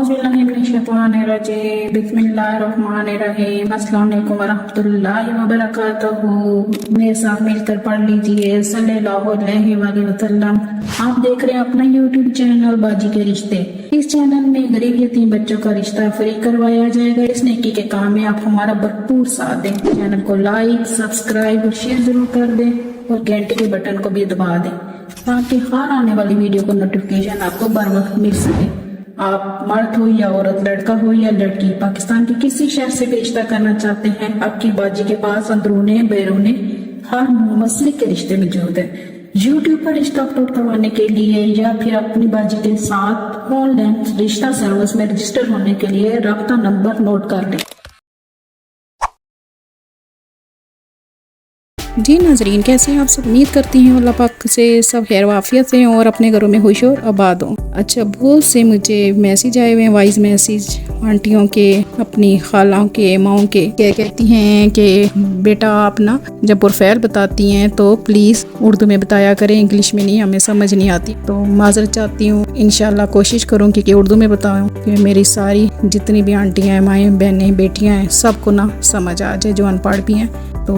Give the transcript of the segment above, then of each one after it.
औज़ुबिल्लाहिमिनश्शैतानिर्रजीम बिस्मिल्लाहिर्रहमानिर्रहीम अस्सलाम वालेकुम वरहमतुल्लाहि वबरकातुहू। मेरे साथ मिलकर पढ़ लीजिए सल्लल्लाहु अलैहि वसल्लम। आप देख रहे हैं अपना यूट्यूब चैनल बाजी के रिश्ते। इस चैनल में गरीब यतीम बच्चों का रिश्ता फ्री करवाया जाएगा। इस नेकी के काम में आप हमारा भरपूर साथ दें। चैनल को लाइक, सब्सक्राइब और शेयर जरूर कर दें और घंटे के बटन को भी दबा दें ताकि हर आने वाली वीडियो को नोटिफिकेशन आपको बर वक्त मिल सके। आप मर्द हो या औरत, लड़का हो या लड़की, पाकिस्तान के किसी शहर से रिश्ता करना चाहते हैं, आपकी बाजी के पास अंदरूने बैरूने हर मसले के रिश्ते मौजूद है। यूट्यूब पर रिश्ता अपलोड करवाने के लिए या फिर अपनी बाजी के साथ ऑनलाइन रिश्ता सर्विस में रजिस्टर होने के लिए राब्ता नंबर नोट कर लें। जी नाजरीन, कैसे हैं आप सब? उम्मीद करती हैं अल्लाह पाक से सब खैर वाफियत से और अपने घरों में खुश और आबाद हों। अच्छा, बहुत से मुझे मैसेज आए हुए हैं, वॉइस मैसेज आंटियों के, अपनी खालाओं के, माओं के। क्या कहती हैं कि बेटा आप ना जब प्रोफाइल बताती हैं तो प्लीज़ उर्दू में बताया करें, इंग्लिश में नहीं, हमें समझ नहीं आती। तो माजरत चाहती हूँ, इंशाल्लाह कोशिश करूँगी कि उर्दू में बताऊँ कि मेरी सारी जितनी भी आंटियाँ हैं, माएँ, बहनें, बेटियाँ हैं, सबको ना समझ आ जाए जो अनपढ़ भी हैं। तो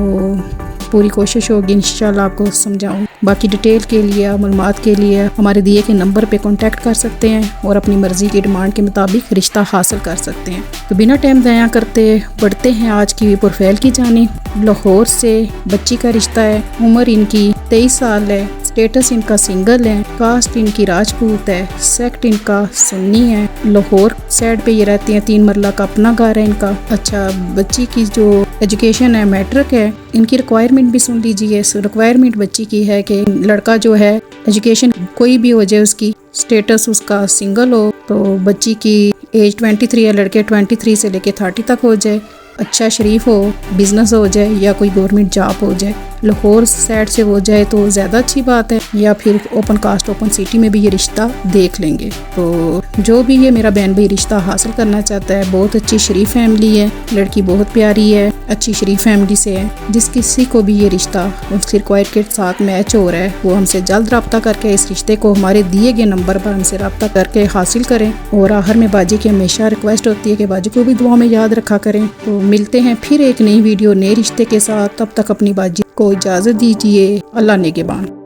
पूरी कोशिश होगी इंशाल्लाह आपको समझाऊँ। बाकी डिटेल के लिए, मालूमात के लिए हमारे दिए के नंबर पे कांटेक्ट कर सकते हैं और अपनी मर्ज़ी की डिमांड के मुताबिक रिश्ता हासिल कर सकते हैं। तो बिना टाइम ज़ाया करते बढ़ते हैं आज की प्रोफाइल की जानिब। लाहौर से बच्ची का रिश्ता है, उम्र इनकी 23 साल है, स्टेटस इनका सिंगल है, कास्ट इनकी राजपूत है, सेक्ट इनका सुन्नी है, लाहौर साइड पे ये रहती हैं, 3 मरला का अपना घर है इनका। अच्छा, बच्ची की जो एजुकेशन है मैट्रिक है। इनकी रिक्वायरमेंट भी सुन लीजिए। रिक्वायरमेंट बच्ची की है कि लड़का जो है एजुकेशन कोई भी हो जाए, उसकी स्टेटस उसका सिंगल हो, तो बच्ची की एज 23 है, लड़के 23 से लेके 30 तक हो जाए, अच्छा शरीफ हो, बिजनेस हो जाए या कोई गवर्नमेंट जॉब हो जाए। लाहौर साइड से हो जाए तो ज़्यादा अच्छी बात है, या फिर ओपन कास्ट ओपन सिटी में भी ये रिश्ता देख लेंगे। तो जो भी ये मेरा बहन भाई रिश्ता हासिल करना चाहता है, बहुत अच्छी शरीफ फैमिली है, लड़की बहुत प्यारी है, अच्छी शरीफ फैमिली से है। जिस किसी को भी ये रिश्ता उसकी रिक्वायर्ड के साथ मैच हो रहा है, वो हमसे जल्द रब्ता करके इस रिश्ते को हमारे दिए गए नंबर पर हमसे रब्ता करके हासिल करें। और आखिर में बाजी की हमेशा रिक्वेस्ट होती है कि बाजी को भी दुआ में याद रखा करें। तो मिलते हैं फिर एक नई वीडियो नए रिश्ते के साथ। तब तक अपनी बाजी को इजाज़त दीजिए। अल्लाह निगहबान।